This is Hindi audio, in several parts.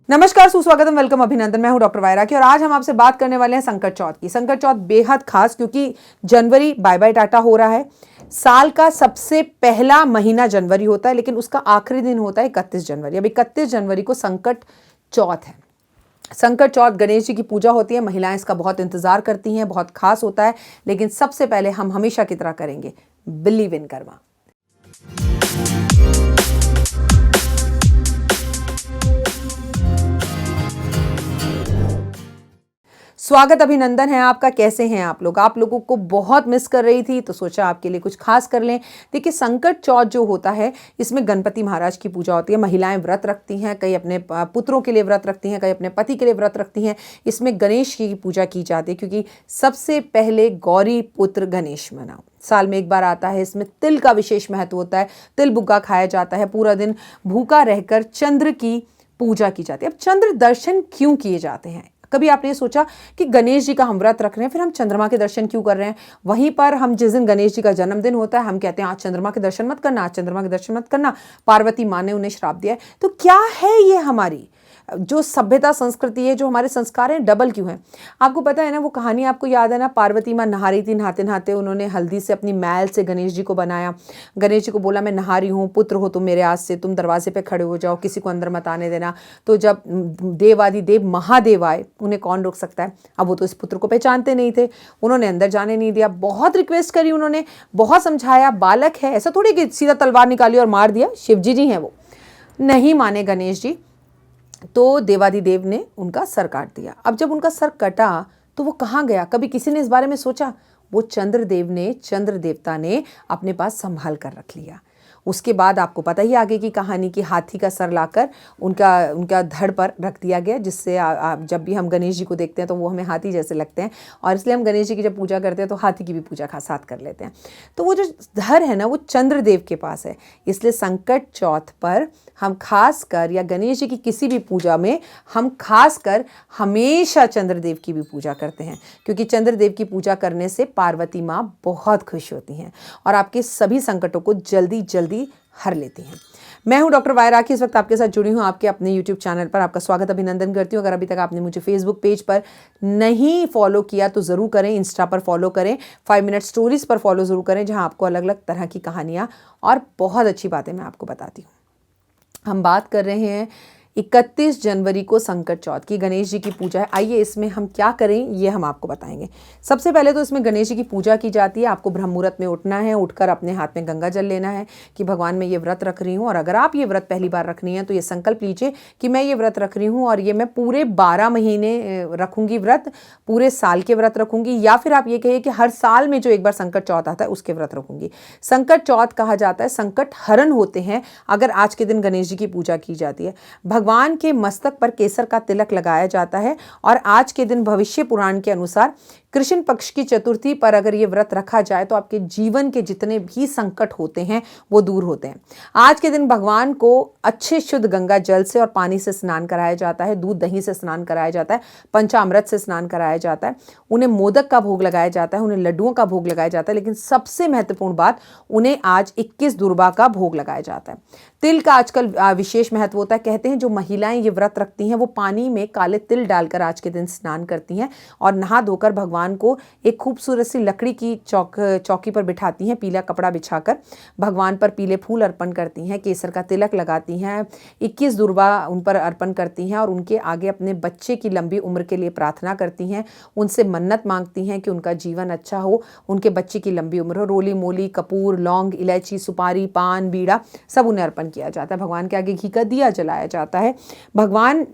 नमस्कार, सुस्वागतम, वेलकम, अभिनंदन। मैं हूं डॉक्टर वायरा की और आज हम आपसे बात करने वाले हैं संकट चौथ की। संकट चौथ बेहद खास क्योंकि जनवरी बाय बाय टाटा हो रहा है। साल का सबसे पहला महीना जनवरी होता है, लेकिन उसका आखिरी दिन होता है 31 जनवरी। अब 31 जनवरी को संकट चौथ है। संकट चौथ गणेश जी की पूजा होती है। महिलाएं इसका बहुत इंतजार करती हैं, बहुत खास होता है। लेकिन सबसे पहले हम हमेशा की तरह करेंगे बिलीव इन कर्मा। स्वागत, अभिनंदन है आपका। कैसे हैं आप लोग? आप लोगों को बहुत मिस कर रही थी, तो सोचा आपके लिए कुछ खास कर लें। देखिए, संकट चौथ जो होता है, इसमें गणपति महाराज की पूजा होती है। महिलाएं व्रत रखती हैं, कई अपने पुत्रों के लिए व्रत रखती हैं, कई अपने पति के लिए व्रत रखती हैं। इसमें गणेश की पूजा की जाती है क्योंकि सबसे पहले गौरी पुत्र गणेश मनाओ, साल में एक बार आता है। इसमें तिल का विशेष महत्व होता है। तिल बुग्गा खाया जाता है। पूरा दिन भूखा रहकर चंद्र की पूजा की जाती है। अब चंद्र दर्शन क्यों किए जाते हैं? कभी आपने ये सोचा कि गणेश जी का हम व्रत रख रहे हैं, फिर हम चंद्रमा के दर्शन क्यों कर रहे हैं? वहीं पर हम जिस दिन गणेश जी का जन्मदिन होता है, हम कहते हैं आज चंद्रमा के दर्शन मत करना, आज चंद्रमा के दर्शन मत करना। पार्वती माँ ने उन्हें श्राप दिया है। तो क्या है ये हमारी जो सभ्यता संस्कृति है, जो हमारे संस्कार हैं, डबल क्यों है? आपको पता है ना, वो कहानी आपको याद है ना, पार्वती माँ नहा रही थी। नहाते नहाते उन्होंने हल्दी से अपनी मैल से गणेश जी को बनाया। गणेश जी को बोला, मैं नहा रही हूँ, पुत्र हो तुम मेरे, आज से तुम दरवाजे पे खड़े हो जाओ, किसी को अंदर मत आने देना। तो जब देवादिदेव महादेव आए, उन्हें कौन रोक सकता है? अब वो तो इस पुत्र को पहचानते नहीं थे, उन्होंने अंदर जाने नहीं दिया। बहुत रिक्वेस्ट करी उन्होंने, बहुत समझाया, बालक है, ऐसा थोड़ी कि सीधा तलवार निकाली और मार दिया। शिव जी हैं वो, नहीं माने गणेश जी। तो देवादिदेव ने उनका सर काट दिया। अब जब उनका सर कटा तो वो कहाँ गया? कभी किसी ने इस बारे में सोचा? वो चंद्र देवता ने अपने पास संभाल कर रख लिया। उसके बाद आपको पता ही आगे की कहानी कि हाथी का सर लाकर उनका धड़ पर रख दिया गया, जिससे जब भी हम गणेश जी को देखते हैं तो वो हमें हाथी जैसे लगते हैं, और इसलिए हम गणेश जी की जब पूजा करते हैं तो हाथी की भी पूजा साथ कर लेते हैं। तो वो जो धड़ है ना, वो चंद्रदेव के पास है। इसलिए संकट चौथ पर हम खास कर, या गणेश जी की किसी भी पूजा में हम खास कर हमेशा चंद्रदेव की भी पूजा करते हैं, क्योंकि चंद्रदेव की पूजा करने से पार्वती माँ बहुत खुश होती हैं और आपके सभी संकटों को जल्दी जल्दी हर लेती हैं। मैं हूं डॉक्टर वायरा की, इस वक्त आपके साथ जुड़ी हूं आपके अपने यूट्यूब चैनल पर। आपका स्वागत, अभिनंदन करती हूं। अगर अभी तक आपने मुझे फेसबुक पेज पर नहीं फॉलो किया तो ज़रूर करें, इंस्टा पर फॉलो करें, 5 मिनट स्टोरीज़ पर फॉलो ज़रूर करें, जहां आपको अलग अलग तरह की कहानियां और बहुत अच्छी बातें मैं आपको बताती हूँ। हम बात कर रहे हैं 31 जनवरी को संकट चौथ की, गणेश जी की पूजा है। आइए इसमें हम क्या करें ये हम आपको बताएंगे। सबसे पहले तो इसमें गणेश जी की पूजा की जाती है। आपको ब्रह्म मुहूर्त में उठना है, उठकर अपने हाथ में गंगा जल लेना है कि भगवान मैं ये व्रत रख रही हूँ। और अगर आप ये व्रत पहली बार रखनी है तो ये संकल्प लीजिए कि मैं ये व्रत रख रही हूँ और ये मैं पूरे 12 महीने रखूँगी व्रत, पूरे साल के व्रत रखूँगी। या फिर आप ये कहिए कि हर साल में जो एक बार संकट चौथ आता है उसके व्रत रखूँगी। संकट चौथ कहा जाता है, संकट हरण होते हैं अगर आज के दिन गणेश जी की पूजा की जाती है। भगवान के मस्तक पर केसर का तिलक लगाया जाता है और आज के दिन भविष्य पुराण के अनुसार कृष्ण पक्ष की चतुर्थी पर अगर ये व्रत रखा जाए तो आपके जीवन के जितने भी संकट होते हैं वो दूर होते हैं। आज के दिन भगवान को अच्छे शुद्ध गंगा जल से और पानी से स्नान कराया जाता है, दूध दही से स्नान कराया जाता है, पंचामृत से स्नान कराया जाता है, उन्हें मोदक का भोग लगाया जाता है, उन्हें लड्डुओं का भोग लगाया जाता है। लेकिन सबसे महत्वपूर्ण बात, उन्हें आज 21 दुर्बा का भोग लगाया जाता है। तिल का आजकल विशेष महत्व होता है। कहते हैं जो महिलाएं ये व्रत रखती हैं वो पानी में काले तिल डालकर आज के दिन स्नान करती हैं और नहा धोकर भगवान को एक खूबसूरत सी लकड़ी की चौकी पर बिठाती हैं, पीला कपड़ा बिछाकर भगवान पर पीले फूल अर्पण करती हैं, केसर का तिलक लगाती हैं, 21 दुर्बा उन पर अर्पण करती हैं और उनके आगे अपने बच्चे की लंबी उम्र के लिए प्रार्थना करती हैं। उनसे मन्नत मांगती हैं कि उनका जीवन अच्छा हो, उनके बच्चे की लंबी उम्र हो। रोली मोली, कपूर, लौंग, इलायची, सुपारी, पान, बीड़ा सब उन्हें अर्पण किया जाता है। भगवान के आगे घी का दिया जलाया जाता है। भगवान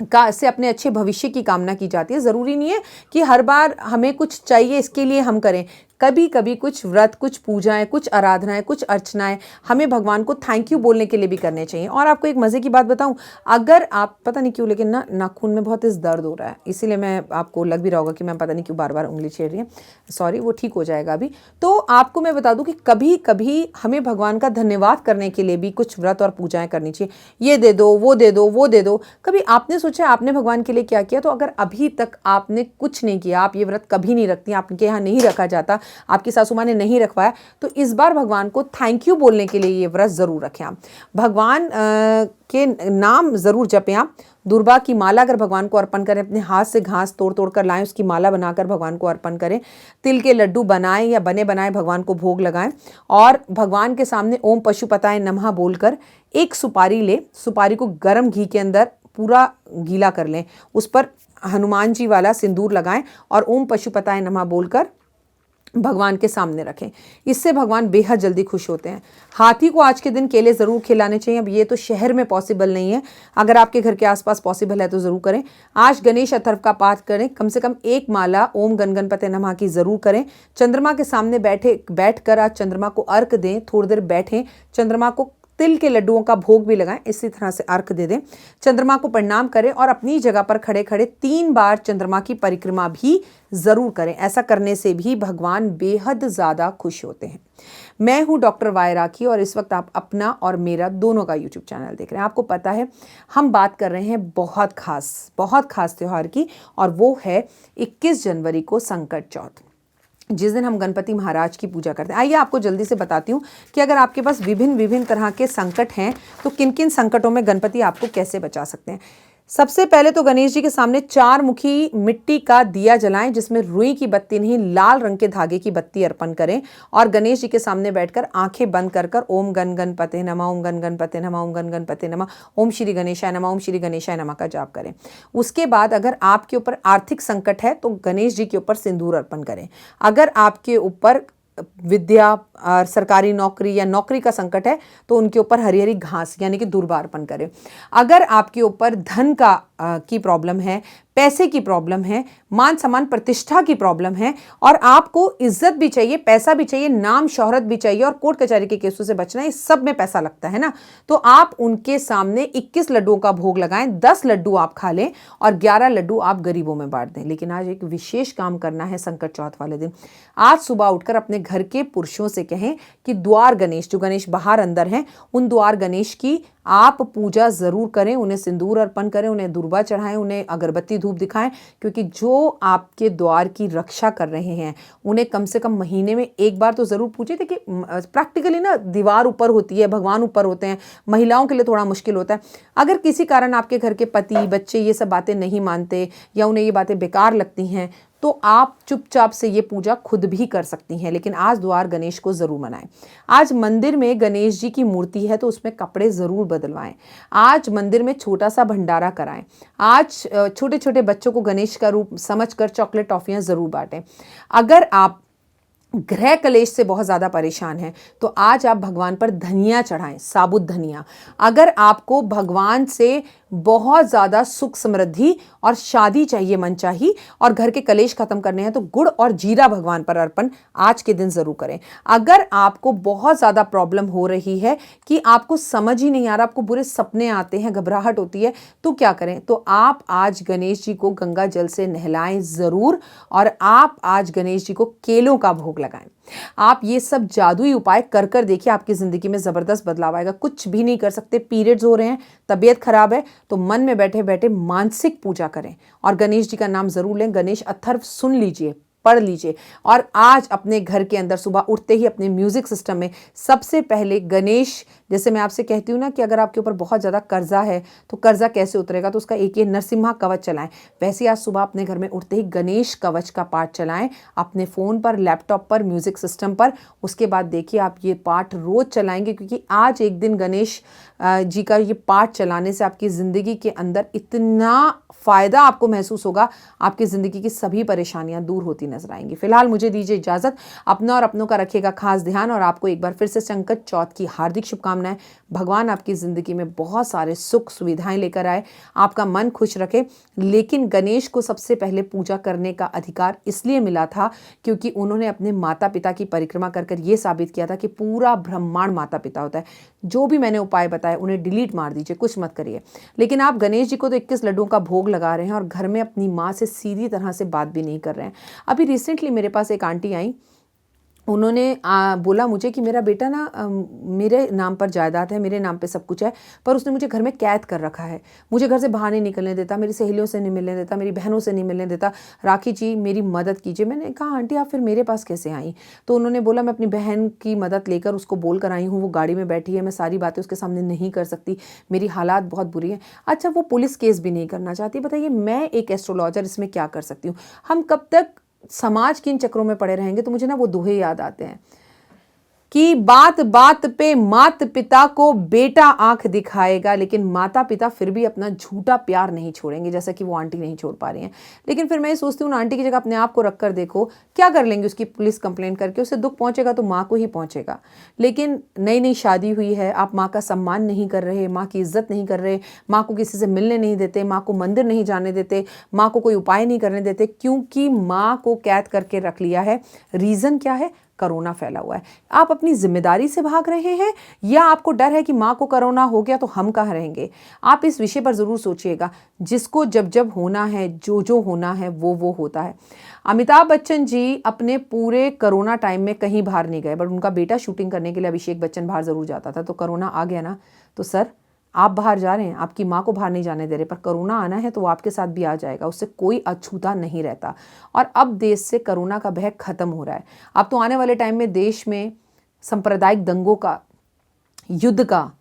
का से अपने अच्छे भविष्य की कामना की जाती है। ज़रूरी नहीं है कि हर बार हमें कुछ चाहिए इसके लिए हम करें। कभी कभी कुछ व्रत, कुछ पूजाएं, कुछ आराधनाएं, कुछ अर्चनाएं हमें भगवान को थैंक यू बोलने के लिए भी करने चाहिए। और आपको एक मज़े की बात बताऊं, अगर आप पता नहीं क्यों लेकिन ना नाखून में बहुत इस दर्द हो रहा है, इसीलिए मैं आपको लग भी रहा होगा कि मैं पता नहीं क्यों बार बार उंगली छेड़ रही है, सॉरी, वो ठीक हो जाएगा अभी। तो आपको मैं बता दूं कि कभी कभी हमें भगवान का धन्यवाद करने के लिए भी कुछ व्रत और पूजाएं करनी चाहिए। ये दे दो, वो दे दो, वो दे दो। कभी आपने सोचा आपने भगवान के लिए क्या किया? तो अगर अभी तक आपने कुछ नहीं किया, आप ये व्रत कभी नहीं रखती, आपके यहाँ नहीं रखा जाता, आपकी सासू माँ ने नहीं रखवाया, तो इस बार भगवान को थैंक यू बोलने के लिए ये व्रत ज़रूर रखें आप। भगवान के नाम ज़रूर जपें आप। दुर्वा की माला अगर भगवान को अर्पण करें, अपने हाथ से घास तोड़ तोड़ कर लाएं, उसकी माला बनाकर भगवान को अर्पण करें। तिल के लड्डू बनाएं या बने बनाए भगवान को भोग लगाएं और भगवान के सामने ओम पशुपताय नमः बोलकर एक सुपारी ले, सुपारी को गर्म घी के अंदर पूरा गीला कर लें, उस पर हनुमान जी वाला सिंदूर लगाएं और ओम पशुपताय नमः बोलकर भगवान के सामने रखें। इससे भगवान बेहद जल्दी खुश होते हैं। हाथी को आज के दिन केले ज़रूर खिलाने चाहिए। अब ये तो शहर में पॉसिबल नहीं है, अगर आपके घर के आसपास पॉसिबल है तो ज़रूर करें। आज गणेश अथर्व का पाठ करें, कम से कम एक माला ओम गण गणपते नमः की ज़रूर करें। चंद्रमा के सामने बैठकर आज चंद्रमा को अर्घ दें, थोड़ी देर बैठें, चंद्रमा को तिल के लड्डुओं का भोग भी लगाएं, इसी तरह से अर्घ दे दें, चंद्रमा को प्रणाम करें और अपनी जगह पर खड़े खड़े 3 बार चंद्रमा की परिक्रमा भी ज़रूर करें। ऐसा करने से भी भगवान बेहद ज़्यादा खुश होते हैं। मैं हूँ डॉक्टर वाई राखी और इस वक्त आप अपना और मेरा दोनों का यूट्यूब चैनल देख रहे हैं। आपको पता है हम बात कर रहे हैं बहुत खास त्यौहार की, और वो है 21 जनवरी को संकट चौथ, जिस दिन हम गणपति महाराज की पूजा करते हैं। आइए आपको जल्दी से बताती हूँ कि अगर आपके पास विभिन्न तरह के संकट हैं तो किन किन संकटों में गणपति आपको कैसे बचा सकते हैं। सबसे पहले तो गणेश जी के सामने 4 मुखी मिट्टी का दिया जलाएं, जिसमें रुई की बत्ती नहीं, लाल रंग के धागे की बत्ती अर्पण करें और गणेश जी के सामने बैठकर आंखें बंद कर कर ओम गण गणपते नमः, ओम गण गणपते नमः, ओम गण गणपते नमः, ओम श्री गणेशाय नमः, ओम श्री गणेशाय नमः का जाप करें। उसके बाद अगर आपके ऊपर आर्थिक संकट है तो गणेश जी के ऊपर सिंदूर अर्पण करें। अगर आपके ऊपर विद्या और सरकारी नौकरी या नौकरी का संकट है तो उनके ऊपर हरी हरी घास यानी कि दूर्वा अर्पण करें। अगर आपके ऊपर धन की प्रॉब्लम है, पैसे की प्रॉब्लम है, मान सम्मान प्रतिष्ठा की प्रॉब्लम है और आपको इज्जत भी चाहिए, पैसा भी चाहिए, नाम शोहरत भी चाहिए और कोर्ट कचहरी के केसों से बचना है, इस सब में पैसा लगता है ना, तो आप उनके सामने 21 लड्डुओं का भोग लगाएं। 10 लड्डू आप खा लें और 11 लड्डू आप गरीबों में बांट दें। लेकिन आज एक विशेष काम करना है संकट चौथ वाले दिन। आज सुबह उठकर अपने घर के पुरुषों से कहें कि द्वार गणेश, जो गणेश बाहर अंदर हैं, उन द्वार गणेश की आप पूजा ज़रूर करें, उन्हें सिंदूर अर्पण करें, उन्हें दुर्वा चढ़ाएं, उन्हें अगरबत्ती धूप दिखाएं, क्योंकि जो आपके द्वार की रक्षा कर रहे हैं उन्हें कम से कम महीने में एक बार तो ज़रूर पूछिए। देखिए प्रैक्टिकली ना दीवार ऊपर होती है, भगवान ऊपर होते हैं, महिलाओं के लिए थोड़ा मुश्किल होता है। अगर किसी कारण आपके घर के पति बच्चे ये सब बातें नहीं मानते या उन्हें ये बातें बेकार लगती हैं तो आप चुपचाप से ये पूजा खुद भी कर सकती हैं, लेकिन आज द्वार गणेश को ज़रूर मनाएं। आज मंदिर में गणेश जी की मूर्ति है तो उसमें कपड़े ज़रूर बदलवाएं। आज मंदिर में छोटा सा भंडारा कराएं। आज छोटे छोटे बच्चों को गणेश का रूप समझकर चॉकलेट टॉफियाँ ज़रूर बांटें। अगर आप गृह कलेश से बहुत ज़्यादा परेशान हैं तो आज आप भगवान पर धनिया चढ़ाएं, साबुत धनिया। अगर आपको भगवान से बहुत ज़्यादा सुख समृद्धि और शादी चाहिए, मनचाही, और घर के कलेश खत्म करने हैं तो गुड़ और जीरा भगवान पर अर्पण आज के दिन ज़रूर करें। अगर आपको बहुत ज़्यादा प्रॉब्लम हो रही है कि आपको समझ ही नहीं आ रहा, आपको बुरे सपने आते हैं, घबराहट होती है, तो क्या करें, तो आप आज गणेश जी को गंगा जल से नहलाएं ज़रूर और आप आज गणेश जी को केलों का भोग लगाएं। आप ये सब जादुई उपाय कर कर देखिए, आपकी ज़िंदगी में ज़बरदस्त बदलाव आएगा। कुछ भी नहीं कर सकते, पीरियड्स हो रहे हैं, तबीयत खराब है, तो मन में बैठे बैठे मानसिक पूजा करें और गणेश जी का नाम ज़रूर लें। गणेश अथर्व सुन लीजिए, पढ़ लीजिए और आज अपने घर के अंदर सुबह उठते ही अपने म्यूजिक सिस्टम में सबसे पहले गणेश, जैसे मैं आपसे कहती हूँ ना कि अगर आपके ऊपर बहुत ज़्यादा कर्जा है तो कर्जा कैसे उतरेगा, तो उसका एक ये नरसिम्हा कवच चलाएं। वैसे आज सुबह अपने घर में उठते ही गणेश कवच का पाठ चलाएं, अपने फ़ोन पर, लैपटॉप पर, म्यूजिक सिस्टम पर। उसके बाद देखिए आप ये पाठ रोज़ चलाएंगे, क्योंकि आज एक दिन गणेश जी का ये पाठ चलाने से आपकी ज़िंदगी के अंदर इतना फ़ायदा आपको महसूस होगा, आपकी ज़िंदगी की सभी परेशानियां दूर होती नजर आएंगी। फिलहाल मुझे दीजिए इजाज़त, अपना और अपनों का रखिएगा खास ध्यान और आपको एक बार फिर से संकट चौथ की हार्दिक शुभकामनाएं। भगवान आपकी ज़िंदगी में बहुत सारे सुख सुविधाएं लेकर आए, आपका मन खुश रखे। लेकिन गणेश को सबसे पहले पूजा करने का अधिकार इसलिए मिला था क्योंकि उन्होंने अपने माता पिता की परिक्रमा कर कर ये साबित किया था कि पूरा ब्रह्मांड माता पिता होता है। जो भी मैंने उपाय बताए उन्हें डिलीट मार दीजिए, कुछ मत करिए। लेकिन आप गणेश जी को तो 21 लड्डुओं का भोग लगा रहे हैं और घर में अपनी माँ से सीधी तरह से बात भी नहीं कर रहे हैं। अभी रिसेंटली मेरे पास एक आंटी आई, उन्होंने बोला मुझे कि मेरा बेटा ना मेरे नाम पर जायदाद है, मेरे नाम पे सब कुछ है, पर उसने मुझे घर में कैद कर रखा है, मुझे घर से बाहर नहीं निकलने देता, मेरी सहेलियों से नहीं मिलने देता, मेरी बहनों से नहीं मिलने देता, राखी जी मेरी मदद कीजिए। मैंने कहा आंटी आप फिर मेरे पास कैसे आई? तो उन्होंने बोला मैं अपनी बहन की मदद लेकर उसको बोल कर आई हूँ, वो गाड़ी में बैठी है, मैं सारी बातें उसके सामने नहीं कर सकती, मेरी हालात बहुत बुरी हैं। अच्छा वो पुलिस केस भी नहीं करना चाहती। बताइए मैं एक एस्ट्रोलॉजर इसमें क्या कर सकती हूँ? हम कब तक समाज के इन चक्रों में पड़े रहेंगे? तो मुझे ना वो दोहे याद आते हैं कि बात बात पे माता पिता को बेटा आंख दिखाएगा, लेकिन माता पिता फिर भी अपना झूठा प्यार नहीं छोड़ेंगे, जैसा कि वो आंटी नहीं छोड़ पा रही हैं। लेकिन फिर मैं ये सोचती हूँ आंटी की जगह अपने आप को रख कर देखो, क्या कर लेंगे उसकी पुलिस कंप्लेंट करके? उसे दुख पहुंचेगा तो माँ को ही पहुंचेगा। लेकिन नई नई शादी हुई है, आप माँ का सम्मान नहीं कर रहे, माँ की इज्जत नहीं कर रहे, माँ को किसी से मिलने नहीं देते, माँ को मंदिर नहीं जाने देते, माँ को कोई उपाय नहीं करने देते, क्योंकि माँ को कैद करके रख लिया है। रीज़न क्या है? कोरोना फैला हुआ है। आप अपनी जिम्मेदारी से भाग रहे हैं या आपको डर है कि माँ को कोरोना हो गया तो हम कहाँ रहेंगे? आप इस विषय पर ज़रूर सोचिएगा। जिसको जब जब होना है, जो जो होना है वो होता है। अमिताभ बच्चन जी अपने पूरे कोरोना टाइम में कहीं बाहर नहीं गए, बट उनका बेटा शूटिंग करने के लिए अभिषेक बच्चन बाहर ज़रूर जाता था। तो कोरोना आ गया ना, तो सर आप बाहर जा रहे हैं, आपकी माँ को बाहर नहीं जाने दे रहे, पर कोरोना आना है तो वो आपके साथ भी आ जाएगा, उससे कोई अछूता नहीं रहता। और अब देश से कोरोना का भय खत्म हो रहा है। अब तो आने वाले टाइम में देश में सांप्रदायिक दंगों का, युद्ध का,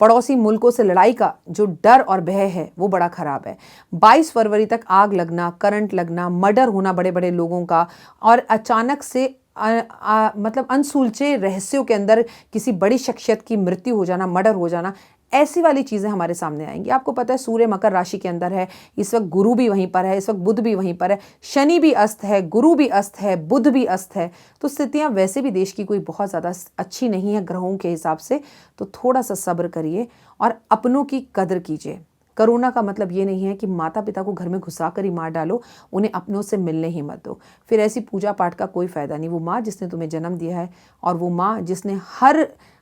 पड़ोसी मुल्कों से लड़ाई का जो डर और भय है वो बड़ा खराब है। 22 फरवरी तक आग लगना, करंट लगना, मर्डर होना बड़े बड़े लोगों का, और अचानक से मतलब अनसुलझे रहस्यों के अंदर किसी बड़ी शख्सियत की मृत्यु हो जाना, मर्डर हो जाना, ऐसी वाली चीज़ें हमारे सामने आएंगी। आपको पता है सूर्य मकर राशि के अंदर है, इस वक्त गुरु भी वहीं पर है, इस वक्त बुध भी वहीं पर है, शनि भी अस्त है, गुरु भी अस्त है, बुध भी अस्त है। तो स्थितियां वैसे भी देश की कोई बहुत ज़्यादा अच्छी नहीं है ग्रहों के हिसाब से। तो थोड़ा सा सब्र करिए और अपनों की कदर कीजिए। कोरोना का मतलब ये नहीं है कि माता पिता को घर में घुसा कर ही मार डालो, उन्हें अपनों से मिलने ही मत दो। फिर ऐसी पूजा पाठ का कोई फ़ायदा नहीं। वो माँ जिसने तुम्हें जन्म दिया है और वो माँ जिसने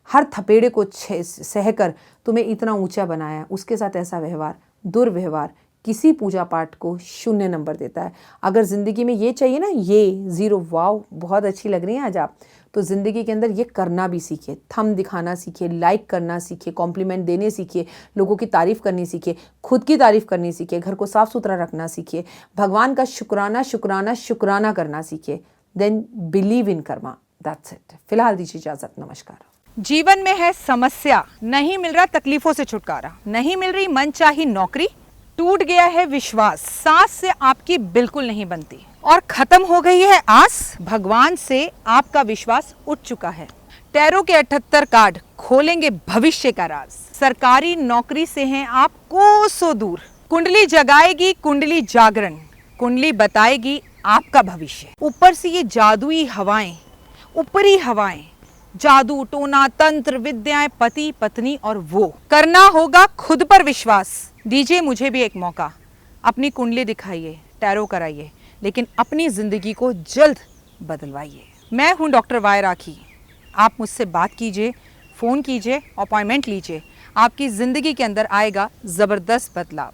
हर थपेड़े को सहकर तुम्हें इतना ऊंचा बनाया है, उसके साथ ऐसा व्यवहार, दुर्व्यवहार किसी पूजा पाठ को 0 नंबर देता है। अगर ज़िंदगी में ये चाहिए ना, ये 0, वाव बहुत अच्छी लग रही हैं आज आप, तो ज़िंदगी के अंदर ये करना भी सीखिए। थंब दिखाना सीखिए, लाइक करना सीखिए, कॉम्प्लीमेंट देने सीखिए, लोगों की तारीफ़ करनी सीखिए, खुद की तारीफ़ करनी सीखिए, घर को साफ़ सुथरा रखना सीखिए, भगवान का शुक्राना शुक्राना शुक्राना करना सीखिए। Then believe in karma. That's it. फिलहाल दीजिए इजाज़त। नमस्कार। जीवन में है समस्या, नहीं मिल रहा तकलीफों से छुटकारा, नहीं मिल रही मनचाही नौकरी, टूट गया है विश्वास, सांस से आपकी बिल्कुल नहीं बनती और खत्म हो गई है आस, भगवान से आपका विश्वास उठ चुका है। टैरो के 78 कार्ड खोलेंगे भविष्य का राज। सरकारी नौकरी से हैं आप कोसों दूर, कुंडली जगाएगी कुंडली जागरण, कुंडली बताएगी आपका भविष्य। ऊपर से ये जादुई हवाएं, ऊपरी हवाएं, जादू टोना तंत्र विद्याएं, पति पत्नी और वो, करना होगा खुद पर विश्वास। दीजिए मुझे भी एक मौका, अपनी कुंडली दिखाइए, टैरो कराइए, लेकिन अपनी जिंदगी को जल्द बदलवाइए। मैं हूं डॉक्टर वाई राखी। आप मुझसे बात कीजिए, फ़ोन कीजिए, अपॉइंटमेंट लीजिए, आपकी ज़िंदगी के अंदर आएगा ज़बरदस्त बदलाव।